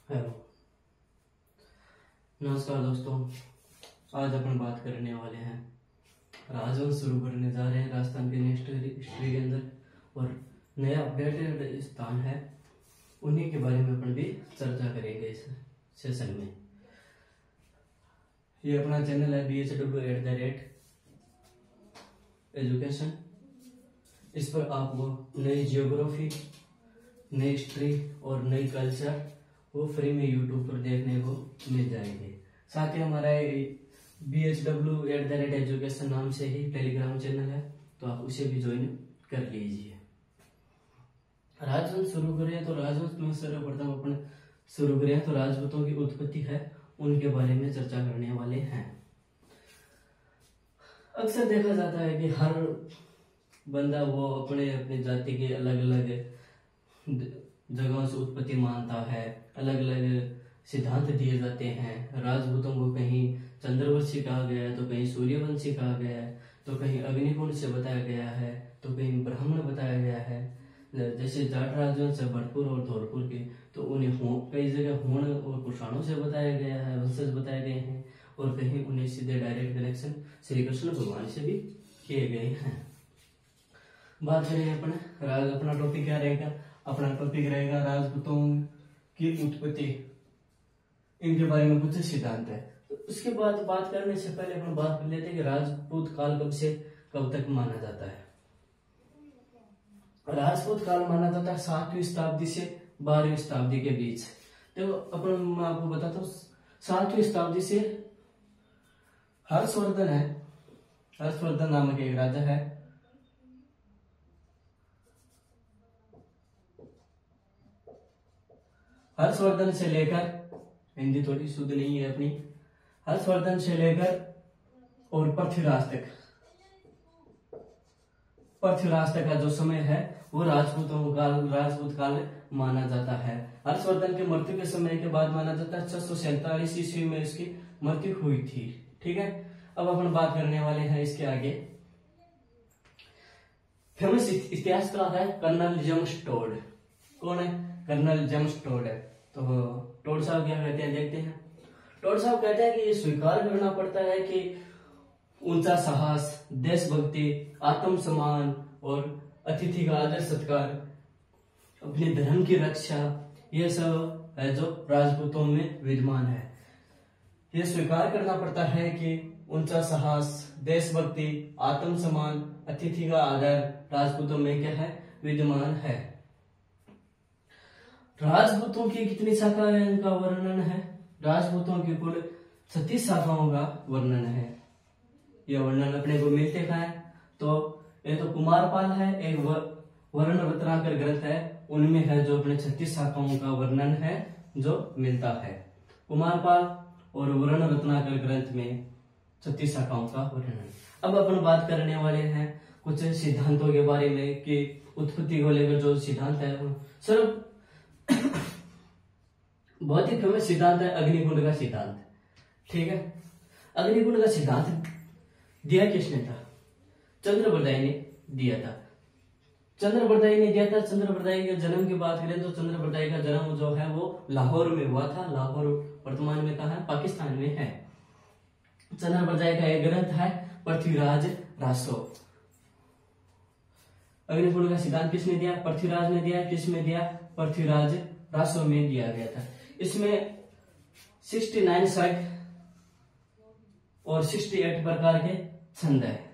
Hello, नमस्कार दोस्तों। आज अपन बात करने वाले हैं, राजवंश शुरू करने जा रहे हैं राजस्थान के नेक्स्ट हिस्ट्री के अंदर, और नया अपडेटेड स्थान है, उन्हीं के बारे में अपन भी चर्चा करेंगे इस सेशन में। ये अपना चैनल है BHW@एजुकेशन। इस पर आपको नई जियोग्राफी, नई हिस्ट्री और नई कल्चर वो फ्री में यूट्यूब पर देखने को मिल जाएंगे। साथ ही हमारा BHW@एजुकेशन नाम से ही टेलीग्राम चैनल है, तो आप उसे भी ज्वाइन कर लीजिए। राजवंश शुरू करें तो राजवंश में सर्वप्रथम अपन शुरू करें तो राजपूतों की उत्पत्ति है, उनके बारे में चर्चा करने वाले हैं। अक्सर देखा जाता है कि हर बंदा वो अपने अपने जाति के अलग अलग जगहों से उत्पत्ति मानता है, अलग अलग सिद्धांत दिए जाते हैं। राजपूतों को कहीं चंद्रवंशी कहा गया है, तो कहीं सूर्यवंशी कहा गया है, तो कहीं अग्निकुंड से बताया गया है, तो कहीं ब्राह्मण बताया गया है। जैसे जाट राजवंश भरतपुर और धौलपुर के, तो उन्हें कई जगह होण और कुषाणों से बताया गया है, वंशज बताए गए हैं, और कहीं उन्हें सीधे डायरेक्ट कनेक्शन श्री कृष्ण भगवान से भी किए गए हैं। बात करें अपना टॉपिक क्या रहेगा? अपना टॉपिक रहेगा राजपूतों की उत्पत्ति, इनके बारे में कुछ सिद्धांत है। तो उसके बाद बात करने से पहले अपन बात कर लेते हैं कि राजपूत काल कब से कब तक माना जाता है। राजपूत काल माना जाता है 7वीं शताब्दी से 12वीं शताब्दी के बीच। तो अपन मैं आपको बताता हूँ, 7वीं शताब्दी से हर्षवर्धन नामक एक राजा है। हर्षवर्धन से लेकर, हिंदी थोड़ी शुद्ध नहीं है अपनी, हर्षवर्धन से लेकर और पृथ्वीराज तक का जो समय है वो राजपूत काल माना जाता है। हर्षवर्धन के मृत्यु के समय के बाद माना जाता है 647 ईस्वी में इसकी मृत्यु हुई थी। ठीक है, अब अपन बात करने वाले हैं इसके आगे। फेमस इतिहासकार है कर्नल जेम्स टोड। कौन है? कर्नल जेम्स टोड है। तो टोड साहब क्या कहते हैं, देखते हैं। टोड साहब कहते हैं कि ये स्वीकार करना पड़ता है कि ऊंचा साहस, देशभक्ति, आत्मसम्मान और अतिथि का आदर सत्कार, अपने धर्म की रक्षा, ये सब है जो राजपूतों में विद्यमान है। ये स्वीकार करना पड़ता है कि ऊंचा साहस, देशभक्ति, आत्मसम्मान, अतिथि का आदर राजपूतों में क्या है? विद्यमान है। राजपूतों की कितनी शाखाएं का वर्णन है? राजपूतों की कुल 36 शाखाओं का वर्णन है। यह वर्णन अपने को मिलते कहाँ है? तो ये तो कुमारपाल है, एक वर्ण रत्नाकर ग्रंथ है, उनमें है जो अपने 36 शाखाओं का वर्णन है जो मिलता है। कुमारपाल और वर्ण रत्नाकर ग्रंथ में 36 शाखाओं का वर्णन। अब अपन बात करने वाले हैं कुछ सिद्धांतों के बारे में कि उत्पत्ति को लेकर जो सिद्धांत है, सिर्फ बहुत ही फेमस सिद्धांत है अग्निकुंड का सिद्धांत। ठीक है, अग्निकुंड का सिद्धांत दिया किसने था? चंद्रबरदाई ने दिया था। चंद्रबरदाई के जन्म की बात करें तो चंद्रबरदाई का जन्म जो है वो लाहौर में हुआ था। लाहौर वर्तमान में कहाँ है? पाकिस्तान में है। चंद्रबरदाई का एक ग्रंथ है पृथ्वीराज रासो। अग्निकुंड का सिद्धांत किसने दिया? पृथ्वीराज ने दिया। किसमें दिया? पृथ्वीराज रासो में दिया गया था। इसमें 69 सर्ग और 68 प्रकार के छंद है।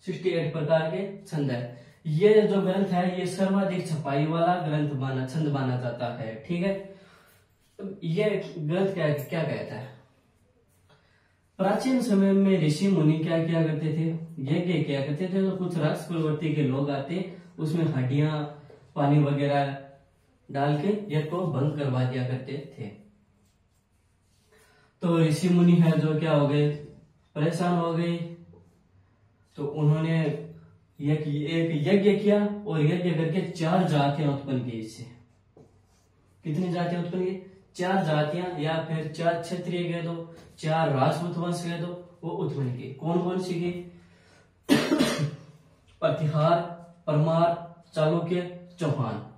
68 प्रकार के छंद है। ये जो ग्रंथ है ये सर्वाधिक छपाई वाला छंद माना जाता है। ठीक है, ये ग्रंथ क्या कहता है? प्राचीन समय में ऋषि मुनि क्या किया करते थे? यज्ञ किया करते थे। तो कुछ राज कुलवर्ती के लोग आते, उसमें हड्डियां, पानी वगैरह डाल के यज्ञ को भंग करवा दिया करते थे। तो ऋषि मुनि है जो क्या हो गए? परेशान हो गए। तो उन्होंने एक यज्ञ किया और यज्ञ करके 4 जातियां उत्पन्न की। इससे कितनी जातियां उत्पन्न की? 4 जातियां, या फिर 4 क्षत्रिय कह दो, 4 राजपूत वंश कह दो, वो उत्पन्न की। कौन कौन सी की? प्रतिहार, परमार, चालुक्य, चौहान।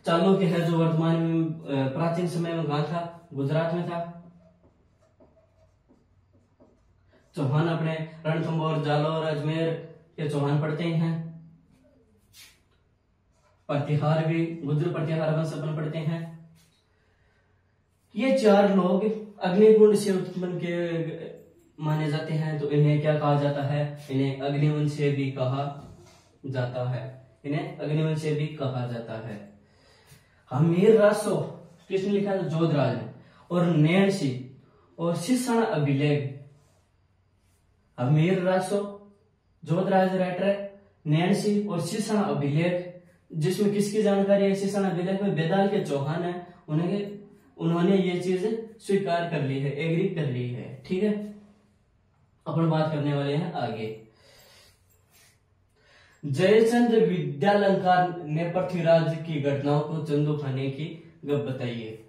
चालुक्य है जो वर्तमान में प्राचीन समय में कहा था, गुजरात में था। चौहान अपने रणथंभौर, जालौर, अजमेर के चौहान पढ़ते हैं। प्रतिहार भी गुजर प्रतिहार वंश अपन पढ़ते हैं। ये चार लोग अग्निकुंड से उत्पन्न के माने जाते हैं, तो इन्हें क्या कहा जाता है? इन्हें अग्निवंशीय भी कहा जाता है। इन्हें अग्निवंशीय भी कहा जाता है। हमीर रासो किसने लिखा था? जोधराज ने। और नैणसी और शिक्षण अभिलेख, हमीर रासो जोधराज राइटर है, नैणसी और शिक्षण अभिलेख, जिसमें किसकी जानकारी है? शिक्षण अभिलेख में बेदाल के चौहान है, उन्होंने ये चीज स्वीकार कर ली है, एग्री कर ली है। ठीक है, अपन बात करने वाले हैं आगे। जयचंद विद्यालंकार ने पृथ्वीराज की घटनाओं को चंदू खाने की गप बताइए।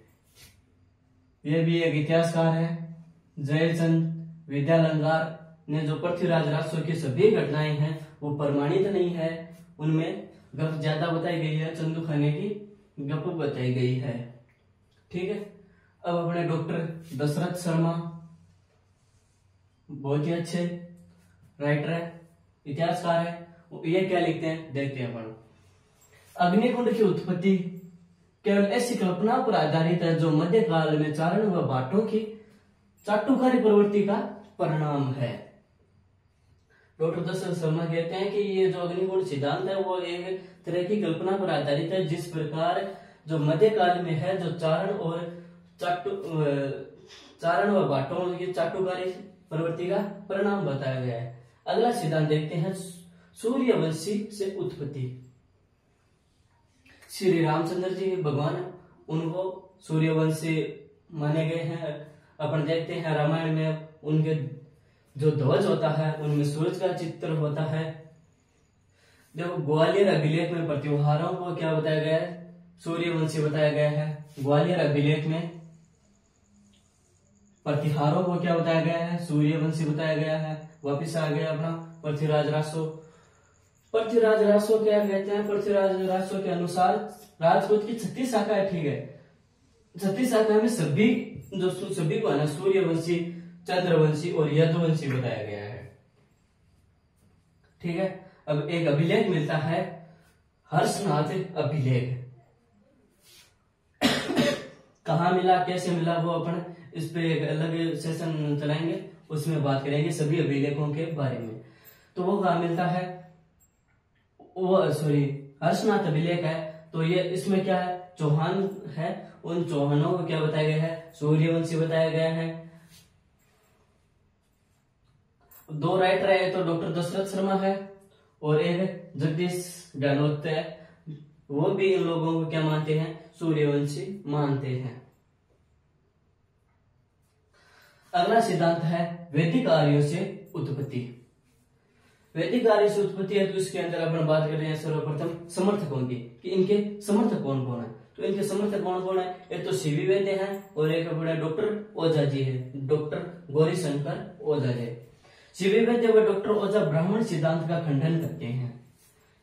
यह भी एक इतिहासकार है। जयचंद विद्यालंकार ने जो पृथ्वीराज राजस्व की सभी घटनाएं हैं वो प्रमाणित नहीं है, उनमें गप ज्यादा बताई गई है, चंदू खाने की गप बताई गई है। ठीक है, अब अपने डॉक्टर दशरथ शर्मा बहुत ही अच्छे राइटर है, इतिहासकार है। ये क्या लिखते हैं देखते हैं अपन। अग्निकुंड की उत्पत्ति केवल ऐसी कल्पना पर आधारित है जो मध्यकाल में चारण व भाटों की चाटुकारी प्रवृत्ति का परिणाम है। डॉक्टर दशरथ शर्मा कहते हैं कि ये जो अग्निकुंड सिद्धांत है वो एक तरह की कल्पना पर आधारित है, जिस प्रकार जो मध्यकाल में है, जो चारण व भाटों की चाटुकारी प्रवृत्ति का परिणाम बताया गया है। अगला सिद्धांत देखते हैं, सूर्यवंशी से उत्पत्ति। श्री रामचंद्र जी भगवान, उनको सूर्यवंशी माने गए हैं। अपन देखते हैं रामायण में उनके जो ध्वज होता है उनमें सूरज का चित्र होता है। देखो ग्वालियर अभिलेख में प्रतिहारों को क्या बताया गया है? सूर्यवंशी बताया गया है। ग्वालियर अभिलेख में प्रतिहारों को क्या बताया गया है? सूर्यवंशी बताया गया है। वापिस आ गया अपना पृथ्वीराज रासो। पृथ्वीराज रासो क्या कहते हैं? पृथ्वीराज रासो के अनुसार राजपूत की 36 शाखा है। ठीक है, 36 शाखा में सभी को है ना सूर्यवंशी, चंद्रवंशी और यदुवंशी बताया गया है। ठीक है, अब एक अभिलेख मिलता है, हर्षनाथ अभिलेख। कहाँ मिला, कैसे मिला, वो अपन इस पे एक अलग सेशन चलाएंगे, उसमें बात करेंगे सभी अभिलेखों के बारे में। तो वो कहाँ मिलता है? वो हर्षनाथ अभिलेख है। तो ये इसमें क्या है? चौहान है, उन चौहानों को क्या बताया गया है? सूर्यवंशी बताया गया है। दो राइटर है, तो डॉक्टर दशरथ शर्मा है और एक जगदीश गहलोत है, वो भी इन लोगों को क्या मानते हैं? सूर्यवंशी मानते हैं। अगला सिद्धांत है वैदिक आर्यों से उत्पत्ति। वैदिक आर्य से उत्पत्ति है, तो इसके अंदर अपन बात कर रहे हैं सर्वप्रथम समर्थकों की, कि इनके समर्थक कौन कौन है। तो इनके समर्थक कौन कौन है? एक तो सीवी वैद्य हैं और एक अपने डॉक्टर ओझा जी है, डॉक्टर गौरी शंकर ओझा जी। सीवी वैद्य व डॉक्टर ओझा ब्राह्मण सिद्धांत का खंडन करते हैं।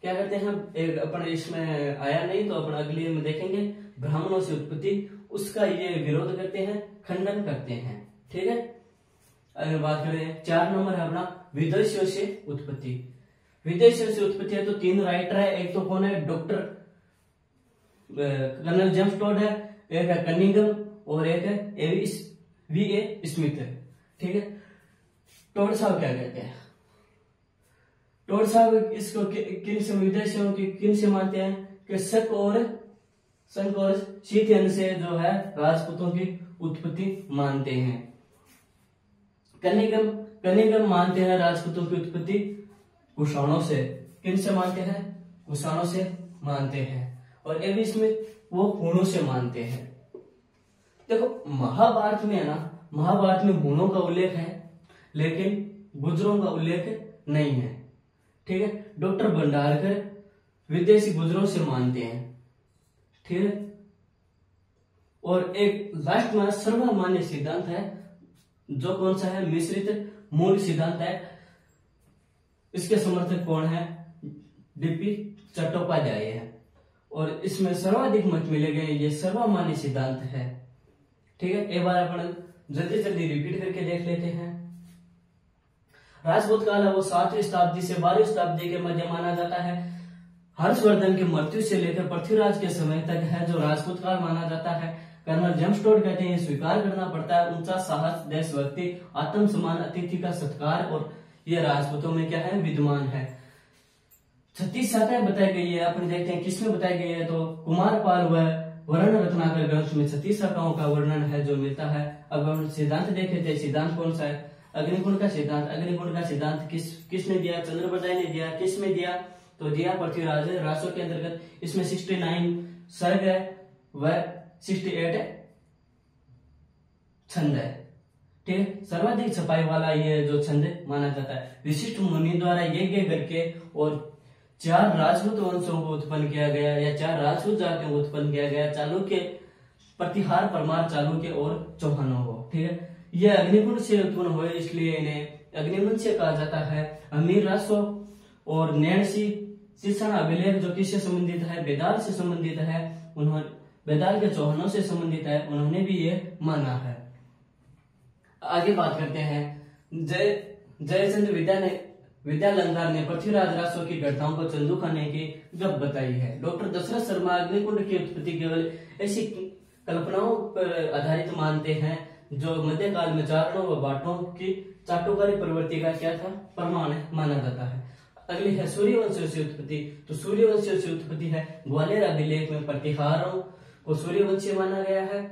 क्या करते हैं? एक अपन इसमें आया नहीं तो अपन अगली में देखेंगे। ब्राह्मणों से उत्पत्ति, उसका ये विरोध करते हैं, खंडन करते हैं। ठीक है, अगर बात करें 4 नंबर है अपना विदेशियों से उत्पत्ति। विदेशियों से उत्पत्ति है तो 3 राइटर है। एक तो कौन है? डॉक्टर कर्नल जेम्स टॉड है, एक है कनिंगम और एक है V.A. स्मिथ है। ठीक है, टॉड साहब क्या कहते हैं? टॉड साहब इसको किन से विदेशियों की किन से मानते हैं? कि शक और शीतियन से जो है राजपूतों की उत्पत्ति मानते हैं। कनिंगम मानते हैं राजपूतों की उत्पत्ति कुषाणों से। किन से मानते हैं? कुषाणों से मानते हैं। और एवी स्मिथ वो हूणों से मानते हैं। देखो महाभारत में है ना, महाभारत में हूणों का उल्लेख है लेकिन गुजरों का उल्लेख नहीं है। ठीक है, डॉक्टर भंडारकर विदेशी गुजरों से मानते हैं। ठीक है, और एक लास्ट में सर्वमान्य सिद्धांत है जो कौन सा है? मिश्रित मूल सिद्धांत है। इसके समर्थक कौन है? डीपी चट्टोपाध्याय है। और इसमें सर्वाधिक मत मिले गए, ये सर्वमान्य सिद्धांत है। ठीक है, एक बार अपन जल्दी जल्दी रिपीट करके देख लेते हैं। राजपूत काल है वो 7वीं शताब्दी से 12वीं शताब्दी के मध्य माना जाता है। हर्षवर्धन की मृत्यु से लेकर पृथ्वीराज के समय तक है जो राजपूत काल माना जाता है। कर्नल जेम्स टोड कहते हैं स्वीकार करना पड़ता है ऊंचा साहस, देशभक्ति, आत्म सम्मान, अतिथि का सत्कार और ये राजपूतों में क्या है, विद्यमान है। 36 शाखाएं बताई गई है। अपन देखते हैं किसमें बताई गई है, तो कुमारपाल व वर्ण रत्नाकर ग्रंथ में 36 शाखाओं का वर्णन है जो मिलता है। अब हम सिद्धांत देखे थे, सिद्धांत कौन सा है, अग्निकुंड का सिद्धांत। अग्निकुंड का सिद्धांत किसने दिया, चंद्रप्रदाय ने दिया। किसमें दिया, तो दिया पृथ्वीराज रासो के अंतर्गत। इसमें 69 सर्ग है व 68 छंद है। ठीक है, सर्वाधिक छपाई वाला ये जो छंद माना जाता है। विशिष्ट मुनि द्वारा यज्ञ करके और 4 राजपूत वंशों को उत्पन्न किया गया या 4 राजपूत जातियों को उत्पन्न किया गया, चालुक्य, प्रतिहार, परमार, चालुक्य और चौहानों को। ठीक है, ये अग्निकुंड से उत्पन्न हुए इसलिए इन्हें अग्निवंशीय कहा जाता है। अमीर रासो और नैणसी शिक्षण अभिलेख जो किससे संबंधित है, बेदाल से संबंधित है। उन्होंने बेदाल के चौहानों से संबंधित है, उन्होंने भी ये माना है। आगे बात करते हैं। जयचंद विद्यालंकार ने पृथ्वीराज रासो की घटनाओं को चंदू खाने की जब बताई है। डॉक्टर दशरथ शर्मा अग्निकुंड की उत्पत्ति केवल ऐसी कल्पनाओं पर आधारित मानते हैं जो मध्यकाल में चारणों व बाटों की चाटुकारी प्रवृत्ति का क्या था, प्रमाण माना जाता है। अगली है सूर्यवंशियों से उत्पत्ति। तो सूर्यवंशियों से उत्पत्ति है ग्वालियर अभिलेख में प्रतिहारों को सूर्यवंशी माना गया है,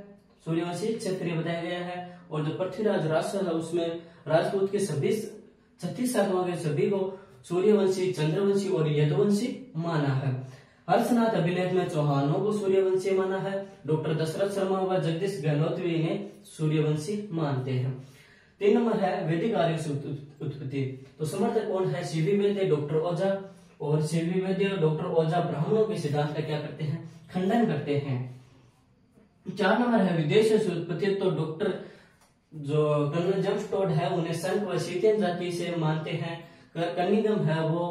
सूर्यवंशी क्षत्रिय बताया गया है। और जो पृथ्वीराज रासो है उसमें राजपूत के सभी 36 शाखाओं के सभी को सूर्यवंशी, चंद्रवंशी और यदुवंशी माना है। हर्षनाथ अभिलेख में चौहानों को सूर्यवंशी माना है। डॉक्टर दशरथ शर्मा व जगदीश गहलोत भी इन्हें सूर्यवंशी मानते हैं। 3 नंबर है वैदिक आर्य से उत्पत्ति। तो समर्थक कौन है, सीवी वैद्य, डॉक्टर ओझा। और सीवी वैद्य और डॉक्टर ओझा ब्राह्मणों के सिद्धांत का क्या करते हैं, खंडन करते हैं। 4 नंबर है विदेश से उत्पत्ति। तो डॉक्टर जो कर्नल जेम्स टोड है उन्हें संघ व शीतियन जाति से मानते हैं। कनिंगम है वो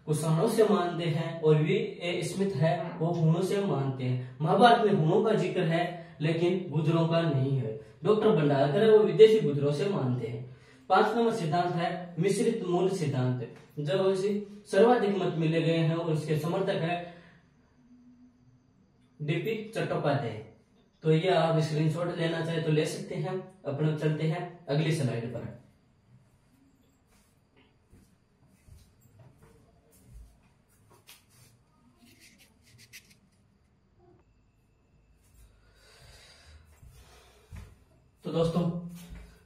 कुषाणों से मानते हैं। और वी ए स्मिथ है वो हुनों से मानते हैं। महाभारत में हुनों का जिक्र है लेकिन गुजरों का नहीं है। डॉक्टर भंडारकर है वो विदेशी गुजरों से मानते हैं। 5 नंबर सिद्धांत है मिश्रित मूल सिद्धांत। जब सर्वाधिक मत मिले गए हैं और उसके समर्थक है डीपी चट्टोपाध्याय। तो ये आप स्क्रीनशॉट लेना चाहे तो ले सकते हैं। अपन चलते हैं अगली स्लाइड पर। तो दोस्तों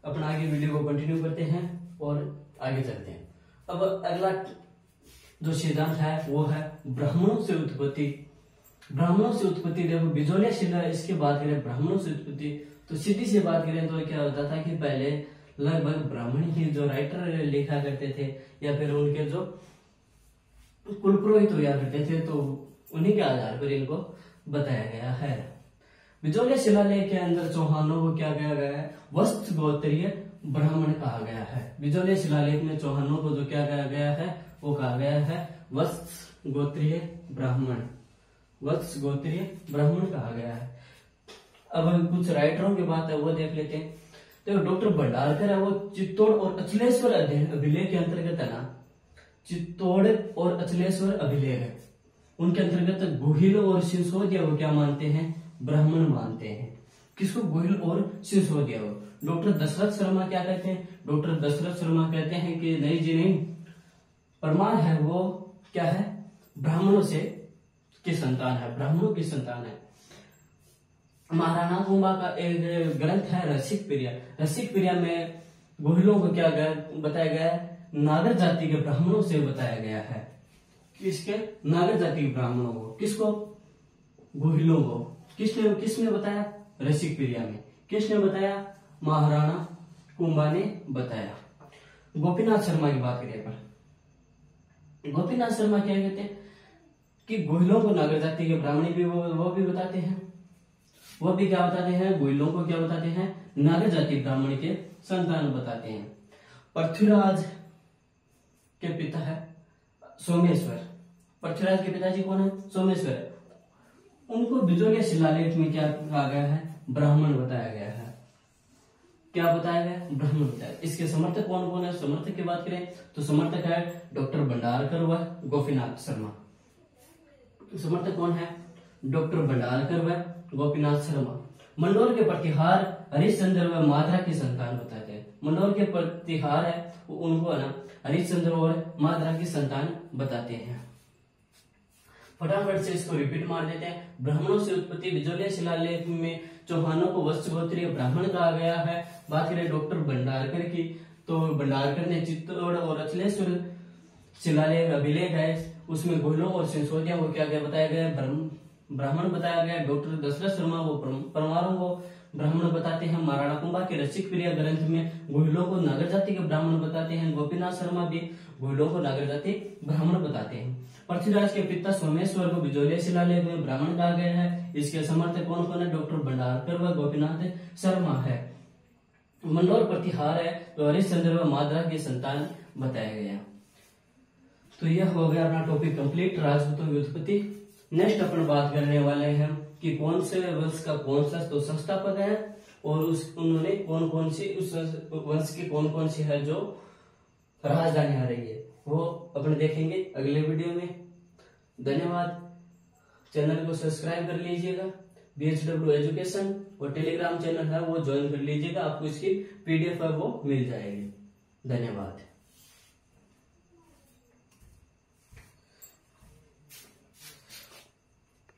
अपन आगे वीडियो को कंटिन्यू करते हैं और आगे चलते हैं। अब अगला जो सिद्धांत है वो है ब्राह्मणों से उत्पत्ति। ब्राह्मणों से उत्पत्ति देखो बिजोलिया शिला, इसकी बात करें ब्राह्मणों से उत्पत्ति तो सीधी सी बात करें तो क्या होता था कि पहले लगभग ब्राह्मण ही जो राइटर लिखा करते थे या फिर उनके जो कुलपुरोहित हुआ करते थे, तो उन्हीं के आधार पर इनको बताया गया है। बिजोलिया शिलालेख के अंदर चौहानों को क्या कहा गया है, वत्स गोत्रीय ब्राह्मण कहा गया है। बिजोलिया शिलालेख में चौहानों को जो क्या कहा गया है वो कहा गया है वत्स गोत्रीय ब्राह्मण, वत्स गोत्रीय ब्राह्मण कहा गया है। अब हम कुछ राइटरों की बात है वो देख लेते हैं। तो डॉक्टर भंडारकर है वो चित्तौड़ और अचलेश्वर अभिलेख के अंतर्गत है ना, चित्तौड़ और अचलेश्वर अभिलेख है उनके अंतर्गत गुहिल और सिसोदिया वो क्या मानते हैं, ब्राह्मण मानते हैं। किसको, गुहिल और सिसोदिया। डॉक्टर दशरथ शर्मा क्या कहते हैं, डॉक्टर दशरथ शर्मा कहते हैं कि नहीं जी नहीं, परमार है वो क्या है, ब्राह्मणों से की संतान है, ब्राह्मणों की संतान है। महाराणा कुंभा का एक ग्रंथ है रसिक प्रिया। रसिक प्रिया में गुहिलों को क्या बताया गया है, नागर जाति के ब्राह्मणों से बताया गया है। किसके, नागर जाति के ब्राह्मणों को। किसको, गुहिलों को। किसने बताया, रसिक प्रिया में। किसने बताया, महाराणा कुंभा ने बताया। गोपीनाथ शर्मा की बात करें पर गोपीनाथ शर्मा क्या कहते हैं कि गुहिलों को नागर जाति के ब्राह्मणी भी वो भी बताते हैं। वो भी क्या बताते हैं, गुहिलों को क्या बताते हैं, नागर जाति ब्राह्मणी के संतान बताते हैं। पृथ्वीराज के पिता है सोमेश्वर। पृथ्वीराज के पिताजी कौन है, सोमेश्वर। उनको बिजोलिया शिलालेख में क्या कहा गया है? ब्राह्मण बताया गया है। क्या बताया गया? ब्राह्मण बताया। इसके समर्थक कौन कौन है? समर्थक की बात करें तो समर्थक है डॉक्टर भंडारकर व गोपीनाथ शर्मा। समर्थक कौन है? डॉक्टर भंडारकर व गोपीनाथ शर्मा। मंडोर के प्रतिहार हरिश्चंद्र व माधरा की संतान बताते हैं। मंडोर के प्रतिहार है उनको है ना हरिश्चंद्र और माधरा की संतान बताते हैं। फटाफट से इसको रिपीट मार देते हैं। ब्राह्मणों से उत्पत्ति बिजोलिया शिलालेख में चौहानों को वत्स गोत्रीय ब्राह्मण कहा गया है। बात करें डॉक्टर भंडारकर की तो भंडारकर ने चित्तौड़ और अचलेश्वर शिलालेख अभिलेख है उसमें गोलों और सिंसोदिया को क्या बताया गया? ब्राह्मण बताया गया। डॉक्टर दशरथ शर्मा वो परमारों को ब्राह्मण बताते हैं। महाराणा कुंभा के रसिक प्रिय ग्रंथ में गोहिलों को नागर जाति के ब्राह्मण बताते हैं। गोपीनाथ शर्मा भी गोहिलों को नागर जाति ब्राह्मण बताते हैं। पृथ्वीराज के पिता सोमेश्वर को बिजोलिया शिलालेख में ब्राह्मण कहा गया है। इसके समर्थक कौन कौन है? डॉक्टर भंडारकर व गोपीनाथ शर्मा है। मंडोर प्रतिहार है तो हरिश्चंद्र व माधरा की संतान बताया गया। तो यह हो गया अपना टॉपिक कंप्लीट, राजपूतों की उत्पत्ति। नेक्स्ट अपन बात करने वाले हैं कि कौन से वंश का कौन सा तो संस्थापक है और उन्होंने कौन कौन सी उस वंश की कौन कौन सी है जो राजधानी आ रही है, वो अपन देखेंगे अगले वीडियो में। धन्यवाद। चैनल को सब्सक्राइब कर लीजिएगा। BHW एजुकेशन और टेलीग्राम चैनल है वो ज्वाइन कर लीजिएगा, आपको इसकी PDF है वो मिल जाएगी। धन्यवाद।